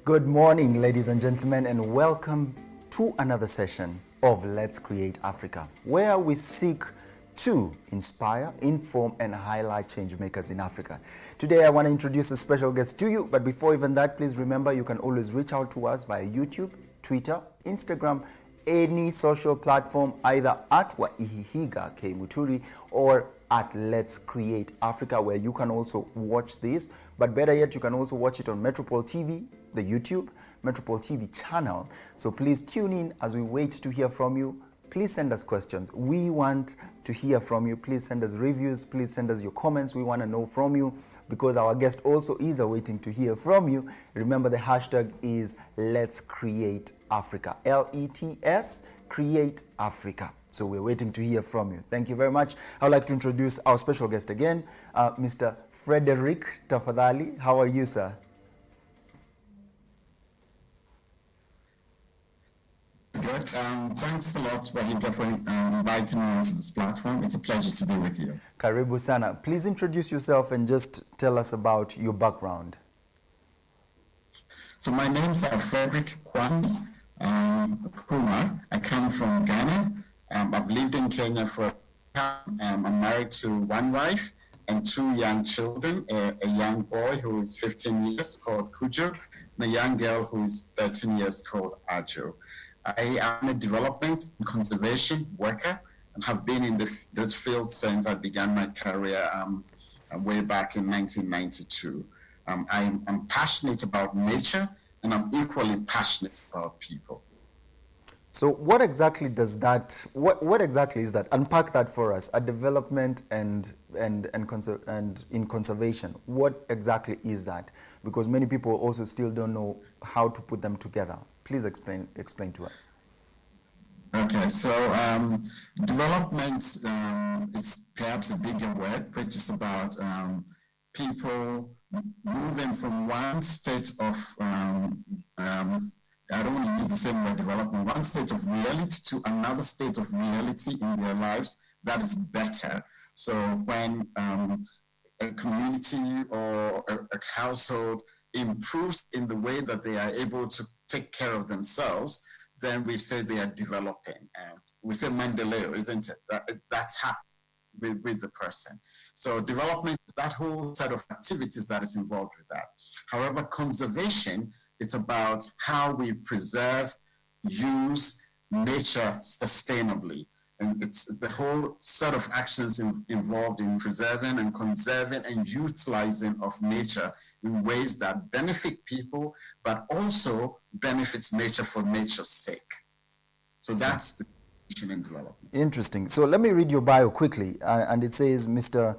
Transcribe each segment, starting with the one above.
Good morning, ladies and gentlemen, and welcome to another session of Let's Create Africa, where we seek to inspire, inform, and highlight change makers in Africa. Today, I want to introduce a special guest to you, but before even that, please remember you can always reach out to us via YouTube, Twitter, Instagram, any social platform, either at Waihiga K.Muturi or at Let's Create Africa, where you can also watch this. But better yet, you can also watch it on Metropole TV, the YouTube Metropole TV channel. So please tune in as we wait to hear from you. Please send us questions. We want to hear from you. Please send us reviews. Please send us your comments. We want to know from you, because our guest also is waiting to hear from you. Remember, the hashtag is Let's Create Africa. LETS Create Africa. So we're waiting to hear from you. Thank you very much. I would like to introduce our special guest again, Mr. Frederick Tafadhali. How are you, sir? Good. Thanks a lot, Waihiga, for inviting me onto this platform. It's a pleasure to be with you. Karibu sana. Please introduce yourself and just tell us about your background. So my name's Frederick Kumah. I come from Ghana. I've lived in Kenya for I'm married to one wife and two young children, a young boy who is 15 years called Kujo, and a young girl who is 13 years called Ajo. I am a development and conservation worker and have been in this field since I began my career way back in 1992. I'm passionate about nature, and I'm equally passionate about people. So what exactly does that, what exactly is that? Unpack that for us. A development and in conservation, what exactly is that? Because many people also still don't know how to put them together. Please explain to us. Okay, so development is perhaps a bigger word, which is about people moving from one state of I don't want to use the same word, development, one state of reality to another state of reality in their lives that is better. So when a community or a household improves in the way that they are able to take care of themselves, then we say they are developing. We say Mandeleo, isn't it? That's happening with the person. So development is that whole set of activities that is involved with that. However, conservation, it's about how we preserve, use nature sustainably. And it's the whole set of actions involved in preserving and conserving and utilizing of nature in ways that benefit people, but also benefits nature for nature's sake. So that's the in development. Interesting. So let me read your bio quickly. And it says Mr.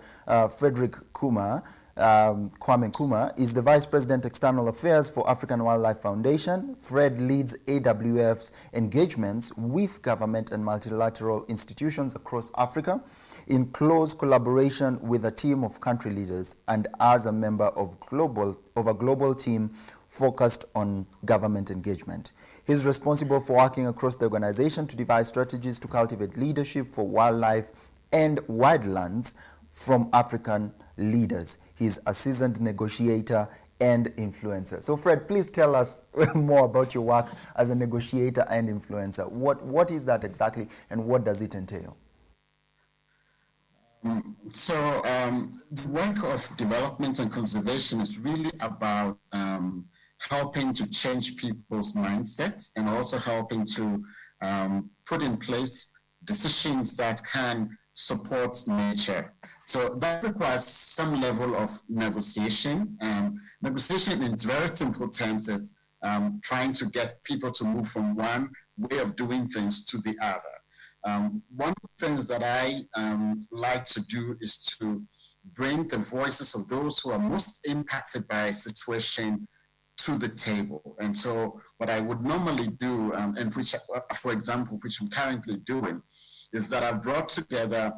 Frederick Kumah, Kwame Kumah, is the Vice President External Affairs for African Wildlife Foundation. Fred leads AWF's engagements with government and multilateral institutions across Africa in close collaboration with a team of country leaders and as a member of a global team focused on government engagement. He's responsible for working across the organization to devise strategies to cultivate leadership for wildlife and wildlands from African leaders. He's a seasoned negotiator and influencer. So Fred, please tell us more about your work as a negotiator and influencer. What is that exactly, and what does it entail? The work of development and conservation is really about helping to change people's mindsets and also helping to put in place decisions that can support nature. So that requires some level of negotiation. Negotiation in very simple terms is trying to get people to move from one way of doing things to the other. One of the things that I like to do is to bring the voices of those who are most impacted by a situation to the table. And so what I would normally do, and which, for example, which I'm currently doing, is that I've brought together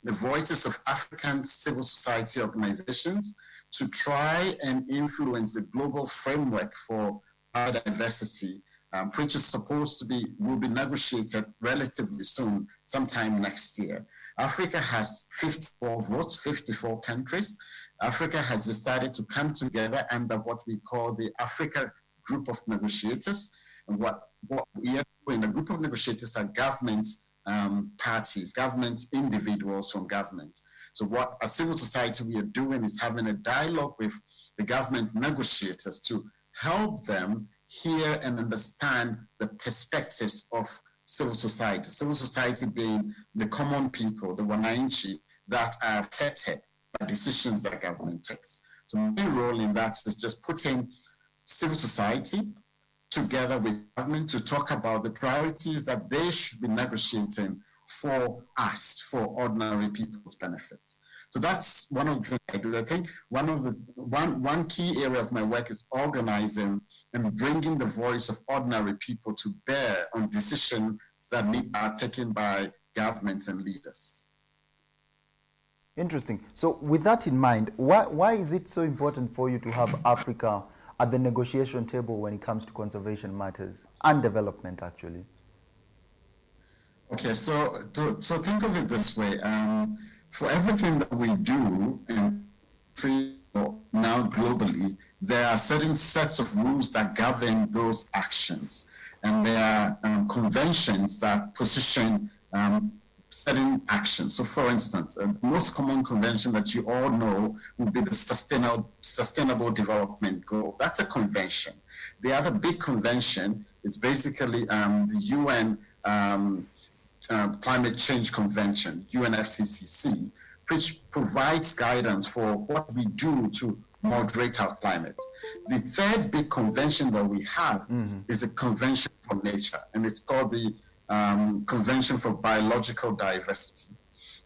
the voices of African civil society organizations to try and influence the global framework for biodiversity, which is supposed to will be negotiated relatively soon, sometime next year. Africa has 54 votes, 54 countries. Africa has decided to come together under what we call the Africa group of negotiators. And what we are doing, a group of negotiators are government parties, government individuals from government. So what as civil society we are doing is having a dialogue with the government negotiators to help them hear and understand the perspectives of civil society being the common people, the Wananchi, that are affected by decisions that government takes. So my role in that is just putting civil society together with government to talk about the priorities that they should be negotiating for us, for ordinary people's benefit. So that's one of the things I do. I think one key area of my work is organizing and bringing the voice of ordinary people to bear on decisions that are taken by governments and leaders. Interesting. So with that in mind, why is it so important for you to have Africa at the negotiation table when it comes to conservation matters and development, actually? Okay, so think of it this way. For everything that we do and now globally, there are certain sets of rules that govern those actions. And there are conventions that position certain actions. So for instance, the most common convention that you all know would be the Sustainable Development Goal. That's a convention. The other big convention is basically the UN Climate Change Convention, UNFCCC, which provides guidance for what we do to moderate our climate. The third big convention that we have is a convention for nature, and it's called the Convention for Biological Diversity.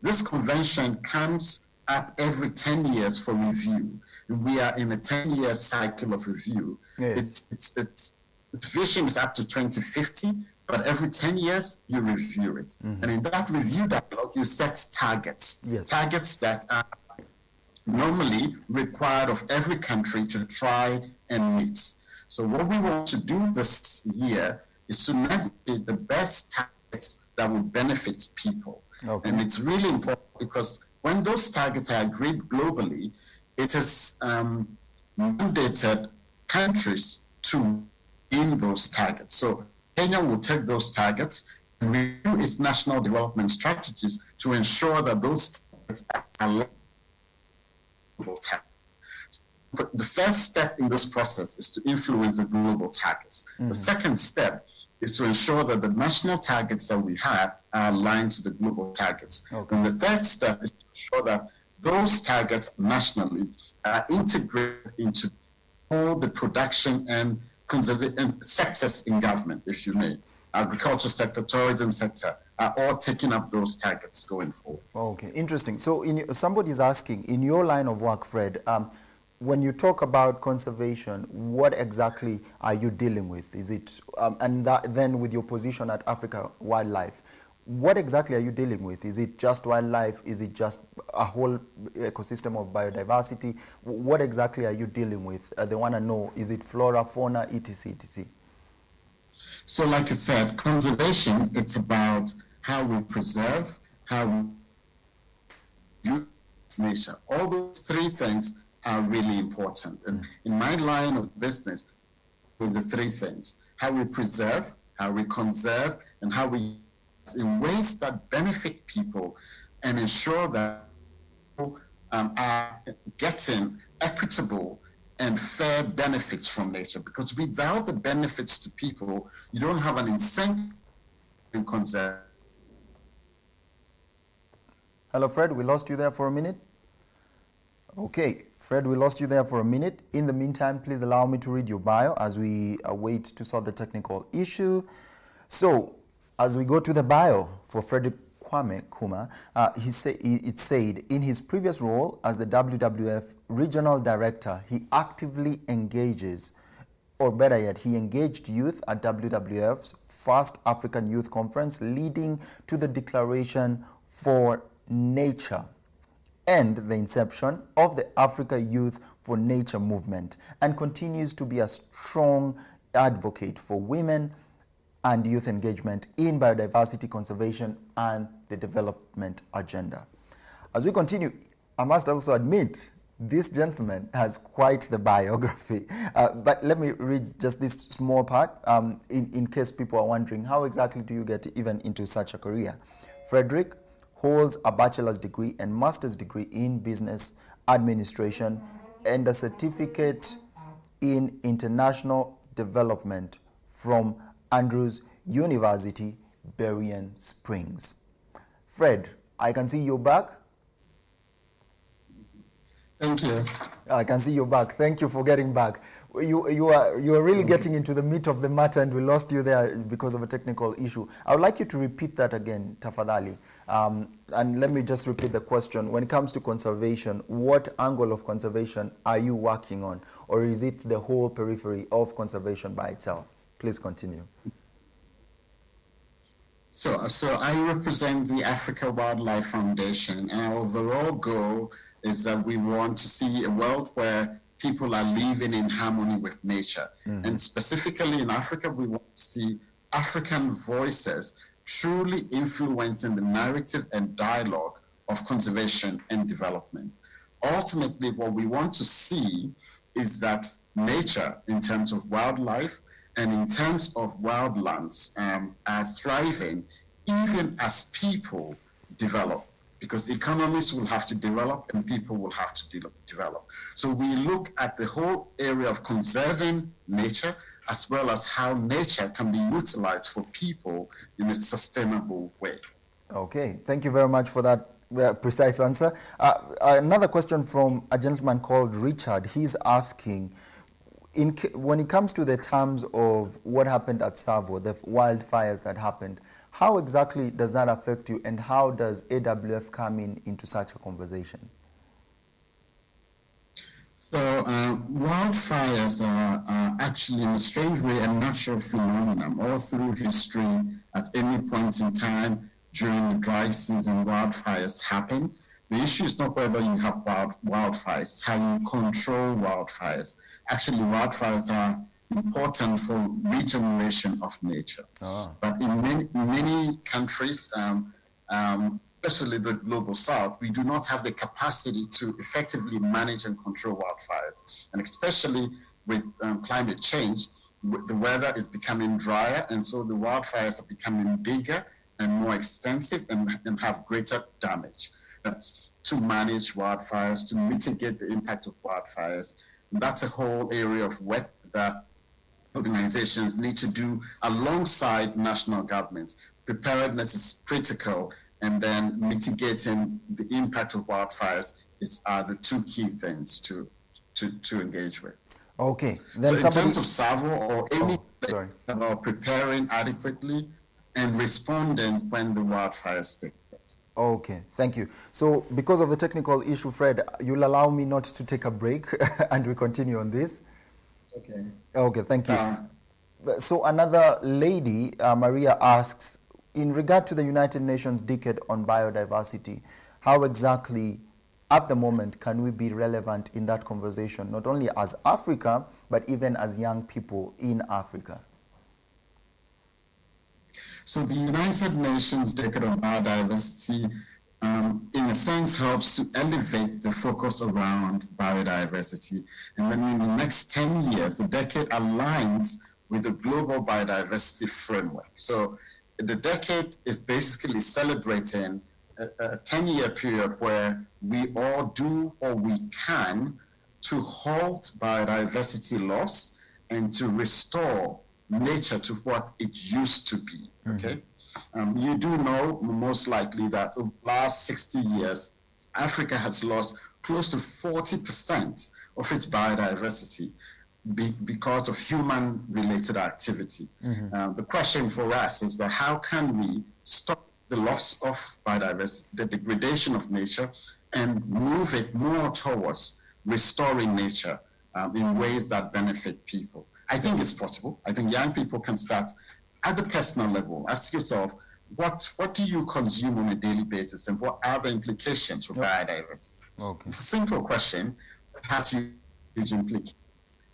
This convention comes up every 10 years for review, and we are in a 10-year cycle of review. Yes. Its vision is up to 2050, but every 10 years you review it. And in that review dialogue, you set targets, targets that are normally required of every country to try and meet. So what we want to do this year is to negotiate the best targets that will benefit people. Okay. And it's really important because when those targets are agreed globally, it has mandated countries to in those targets. So Kenya will take those targets and review its national development strategies to ensure that those targets are global targets. But the first step in this process is to influence the global targets. The second step is to ensure that the national targets that we have are aligned to the global targets. Okay. And the third step is to ensure that those targets nationally are integrated into all the production and conservation sectors in government, if you may. Agriculture sector, tourism sector are all taking up those targets going forward. Okay, interesting. So somebody's asking, in your line of work, Fred, when you talk about conservation, what exactly are you dealing with? Is it, then with your position at Africa Wildlife, what exactly are you dealing with? Is it just wildlife? Is it just a whole ecosystem of biodiversity? What exactly are you dealing with? They want to know, is it flora, fauna, etc., etc.? So like I said, conservation, it's about how we preserve, how we use nature. All those three things are really important. And in my line of business, with the three things, how we preserve, how we conserve, and how we in ways that benefit people and ensure that people are getting equitable and fair benefits from nature. Because without the benefits to people, you don't have an incentive to conserve. Hello, Fred, we lost you there for a minute. Okay, Fred, we lost you there for a minute. In the meantime, please allow me to read your bio as we wait to solve the technical issue. So, as we go to the bio for Frederick Kumah, it said, in his previous role as the WWF Regional Director, he actively engages, or better yet, he engaged youth at WWF's first African Youth Conference, leading to the Declaration for Nature and the inception of the Africa Youth for Nature movement, and continues to be a strong advocate for women and youth engagement in biodiversity conservation and the development agenda. As we continue, I must also admit, This gentleman has quite the biography. But let me read just this small part in case people are wondering, how exactly do you get even into such a career? Frederick holds a bachelor's degree and master's degree in business administration and a certificate in international development from Andrews University, Berrien Springs. Fred, I can see you're back. Thank you. I can see you're back. Thank you for getting back. You are really getting into the meat of the matter, and we lost you there because of a technical issue. I would like you to repeat that again, tafadhali. And let me just repeat the question. When it comes to conservation, what angle of conservation are you working on? Or is it the whole periphery of conservation by itself? Please continue. So I represent the Africa Wildlife Foundation, and our overall goal is that we want to see a world where people are living in harmony with nature. Mm-hmm. And specifically in Africa, we want to see African voices truly influencing the narrative and dialogue of conservation and development. Ultimately, what we want to see is that nature, in terms of wildlife and in terms of wildlands, are thriving even as people develop, because economies will have to develop and people will have to develop. So we look at the whole area of conserving nature as well as how nature can be utilized for people in a sustainable way. Okay, thank you very much for that precise answer. Another question from a gentleman called Richard. He's asking, when it comes to the terms of what happened at Tsavo, the wildfires that happened, how exactly does that affect you, and how does AWF come into such a conversation? So wildfires are actually, in a strange way, a natural phenomenon. All through history, at any point in time during the dry season, wildfires happen. The issue is not whether you have wildfires, it's how you control wildfires. Actually, wildfires are important for regeneration of nature. Oh. But in many countries, especially the global south, we do not have the capacity to effectively manage and control wildfires. And especially with climate change, the weather is becoming drier, and so the wildfires are becoming bigger and more extensive and have greater damage. To manage wildfires, to mitigate the impact of wildfires, that's a whole area of work that organizations need to do alongside national governments. Preparedness is critical, and then mitigating the impact of wildfires are the two key things to engage with. Okay. Then so in terms of Tsavo or any place about preparing adequately and responding when the wildfires take place. Okay, thank you. So because of the technical issue, Fred, you'll allow me not to take a break and we continue on this? Okay. Okay, thank you. So another lady, Maria, asks, in regard to the United Nations Decade on Biodiversity, how exactly at the moment can we be relevant in that conversation, not only as Africa, but even as young people in Africa? So the United Nations Decade on Biodiversity, in a sense, helps to elevate the focus around biodiversity. And then in the next 10 years, the decade aligns with the global biodiversity framework. So the decade is basically celebrating a 10-year period where we all do what we can to halt biodiversity loss and to restore nature to what it used to be, okay? You do know most likely that over the last 60 years, Africa has lost close to 40% of its biodiversity because of human-related activity. The question for us is that how can we stop the loss of biodiversity, the degradation of nature, and move it more towards restoring nature in ways that benefit people? I think it's possible. I think young people can start at the personal level. Ask yourself, what do you consume on a daily basis, and what are the implications for biodiversity? Okay. It's a simple question, but it has huge implications.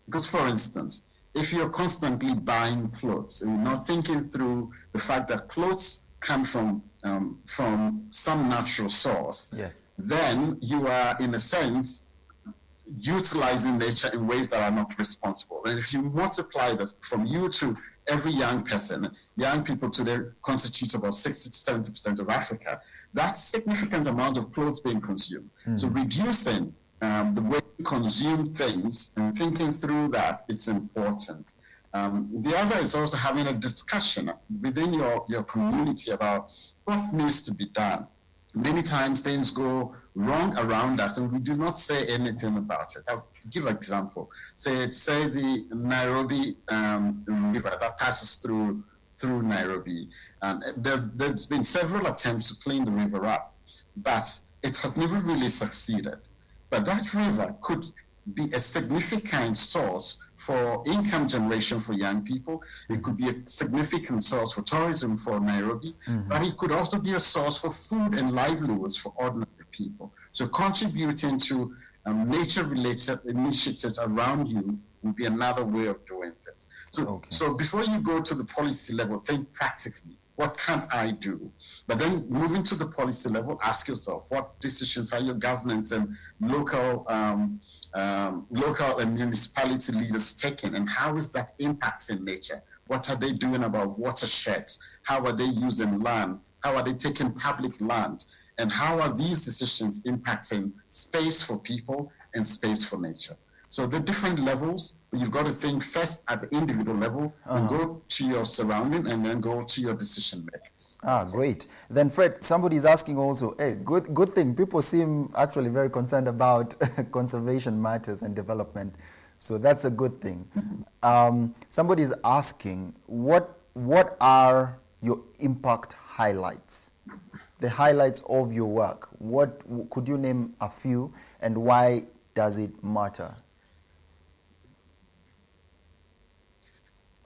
Because, for instance, if you're constantly buying clothes and you're not thinking through the fact that clothes come from some natural source, yes, then you are, in a sense, utilizing nature in ways that are not responsible. And if you multiply this from you to every young person, young people today constitute about 60 to 70% of Africa, that's a significant amount of clothes being consumed. So reducing the way we consume things and thinking through that, it's important. The other is also having a discussion within your community about what needs to be done. Many times things go wrong around us and we do not say anything about it. I'll give an example. Say the Nairobi river that passes through Nairobi. There's been several attempts to clean the river up, but it has never really succeeded. But that river could be a significant source for income generation for young people. It could be a significant source for tourism for Nairobi, but it could also be a source for food and livelihoods for ordinary people. So contributing to nature-related initiatives around you would be another way of doing things. So before you go to the policy level, think practically. What can I do? But then moving to the policy level, ask yourself, what decisions are your governments and local and municipality leaders taking, and how is that impacting nature? What are they doing about watersheds? How are they using land? How are they taking public land? And how are these decisions impacting space for people and space for nature? So the different levels, you've got to think first at the individual level and go to your surrounding and then go to your decision makers. Great. Then Fred, somebody is asking also, hey, good thing. People seem actually very concerned about conservation matters and development. So that's a good thing. Somebody is asking, what are your impact highlights? The highlights of your work. What could you name a few, and why does it matter?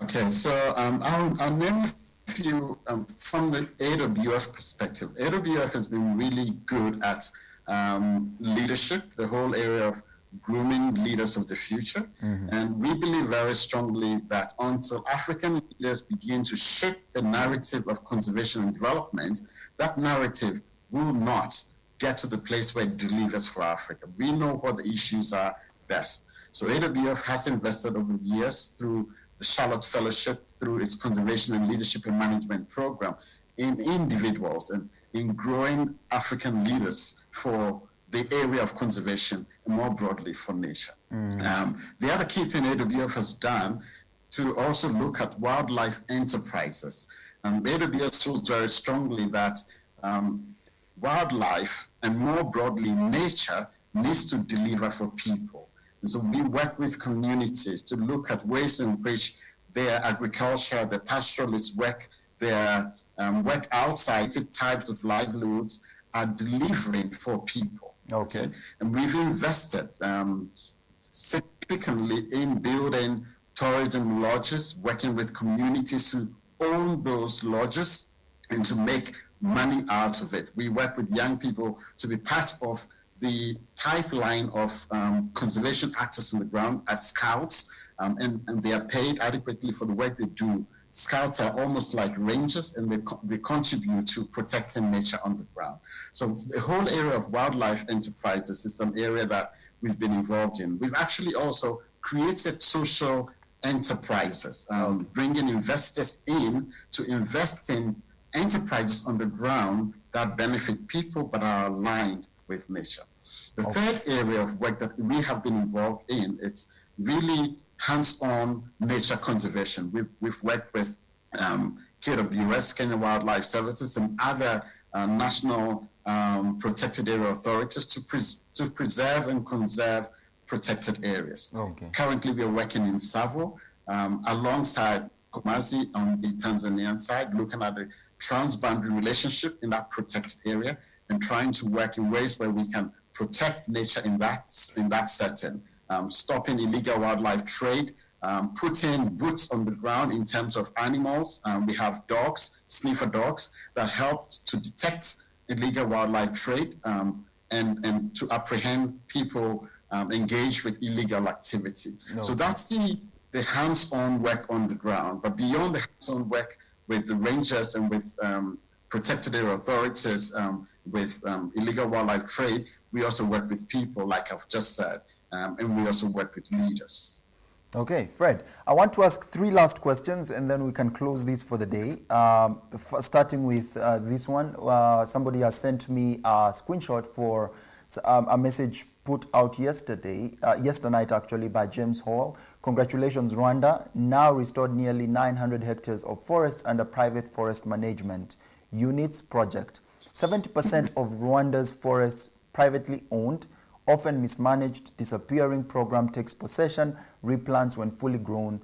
Okay, so I'll name a few from the WWF perspective. WWF has been really good at leadership, the whole area of grooming leaders of the future. And we believe very strongly that until African leaders begin to shape the narrative of conservation and development, that narrative will not get to the place where it delivers for Africa. We know what the issues are best. So WWF has invested over the years through the Charlotte Fellowship, through its conservation and leadership and management program, in individuals and in growing African leaders for the area of conservation and more broadly for nature. The other key thing AWF has done to also look at wildlife enterprises. AWF feels very strongly that wildlife and more broadly nature needs to deliver for people. And so we work with communities to look at ways in which their agriculture, their pastoralists work, their work outside types of livelihoods are delivering for people. Okay. And we've invested significantly in building tourism lodges, working with communities who own those lodges and to make money out of it. We work with young people to be part of the pipeline of conservation actors on the ground as scouts, and they are paid adequately for the work they do. Scouts are almost like rangers, and they contribute to protecting nature on the ground. So the whole area of wildlife enterprises is an area that we've been involved in. We've actually also created social enterprises, bringing investors in to invest in enterprises on the ground that benefit people but are aligned with nature. The third area of work that we have been involved in, it's really hands-on nature conservation. We've worked with KWS, Kenya Wildlife Services, and other national protected area authorities to preserve and conserve protected areas. Currently, we are working in Savo alongside Kumasi on the Tanzanian side, looking at the transboundary relationship in that protected area and trying to work in ways where we can protect nature in that setting, stopping illegal wildlife trade, putting boots on the ground in terms of animals. We have dogs, sniffer dogs, that help to detect illegal wildlife trade and to apprehend people engaged with illegal activity. So that's the hands-on work on the ground. But beyond the hands-on work with the rangers and with protected area authorities, with illegal wildlife trade, we also work with people, like I've just said, and we also work with leaders. Okay, Fred, I want to ask 3 last questions and then we can close this for the day. Starting with this one, somebody has sent me a screenshot for a message put out yesterday night actually, by James Hall. Congratulations, Rwanda, now restored nearly 900 hectares of forests under private forest management units project. 70% of Rwanda's forests privately owned, often mismanaged, disappearing program takes possession, replants when fully grown,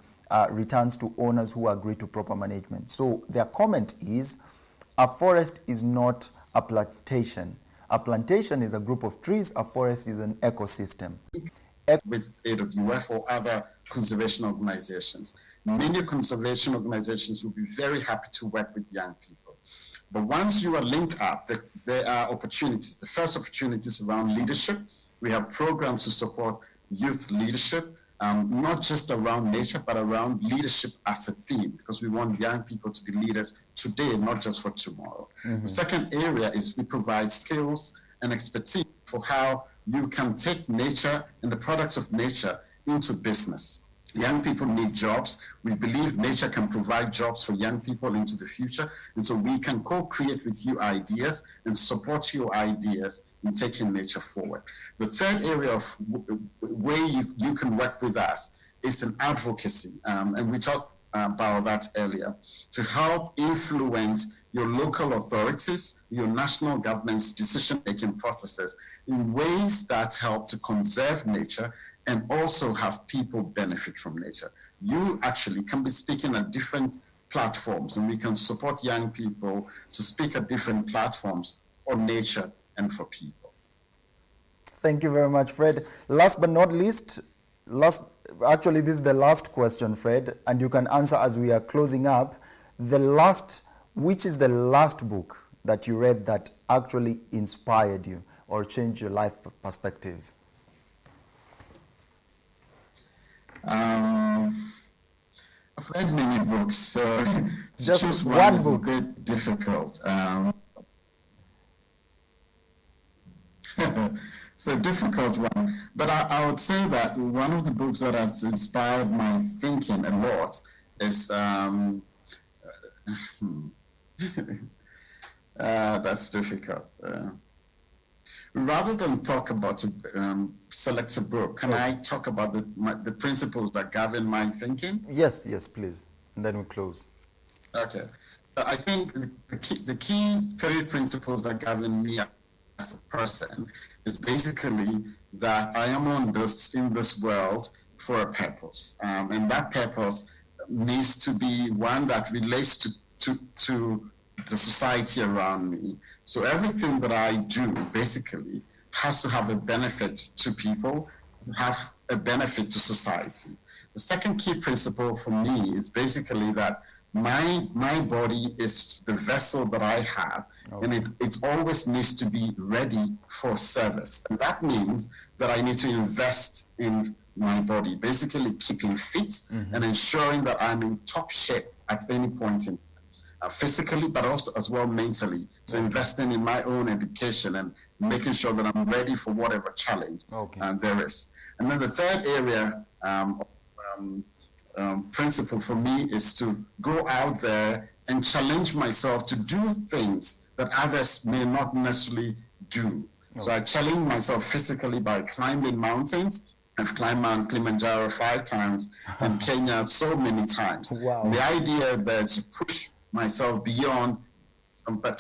returns to owners who agree to proper management. So their comment is, a forest is not a plantation. A plantation is a group of trees, a forest is an ecosystem. With WWF or other conservation organizations. Many conservation organizations will be very happy to work with young people. But once you are linked up, there are opportunities. The first opportunity is around leadership. We have programs to support youth leadership, not just around nature, but around leadership as a theme, because we want young people to be leaders today, not just for tomorrow. The second area is we provide skills and expertise for how you can take nature and the products of nature into business. Young people need jobs. We believe nature can provide jobs for young people into the future. And so we can co-create with you ideas and support your ideas in taking nature forward. The third area of way you can work with us is in advocacy. And we talked about that earlier, to help influence your local authorities, your national government's decision-making processes in ways that help to conserve nature and also have people benefit from nature. You actually can be speaking at different platforms, and we can support young people to speak at different platforms for nature and for people. Thank you very much, Fred. Last but not least, actually this is the last question, Fred, and you can answer as we are closing up. Which is the last book that you read that actually inspired you or changed your life perspective? I've read many books, so to just choose one is book. a bit difficult. It's a difficult one, but I would say that one of the books that has inspired my thinking a lot is that's difficult. Rather than talk about select a book, can I talk about the principles that govern my thinking? Yes, please. And then we close. Okay. I think the key 3 principles that govern me as a person is basically that I am in this world for a purpose. And that purpose needs to be one that relates to the society around me. So everything that I do basically has to have a benefit to people, have a benefit to society. The second key principle for me is basically that my body is the vessel that I have, and it always needs to be ready for service. And that means that I need to invest in my body, basically keeping fit and ensuring that I'm in top shape at any point in physically, but also as well mentally. So investing in my own education and making sure that I'm ready for whatever challenge there is. And then the third area principle for me is to go out there and challenge myself to do things that others may not necessarily do. So I challenge myself physically by climbing mountains. I've climbed Mount Kilimanjaro 5 times and Kenya so many times. Wow. The idea that to push myself beyond, but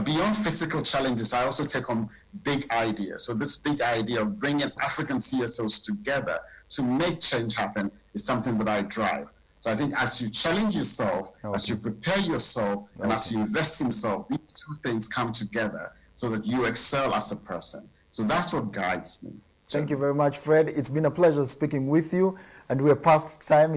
beyond physical challenges, I also take on big ideas. So this big idea of bringing African CSOs together to make change happen is something that I drive. So I think as you challenge yourself, as you prepare yourself, and as you invest in yourself, these 2 things come together so that you excel as a person. So that's what guides me. Thank you very much, Fred. It's been a pleasure speaking with you, and we're past time.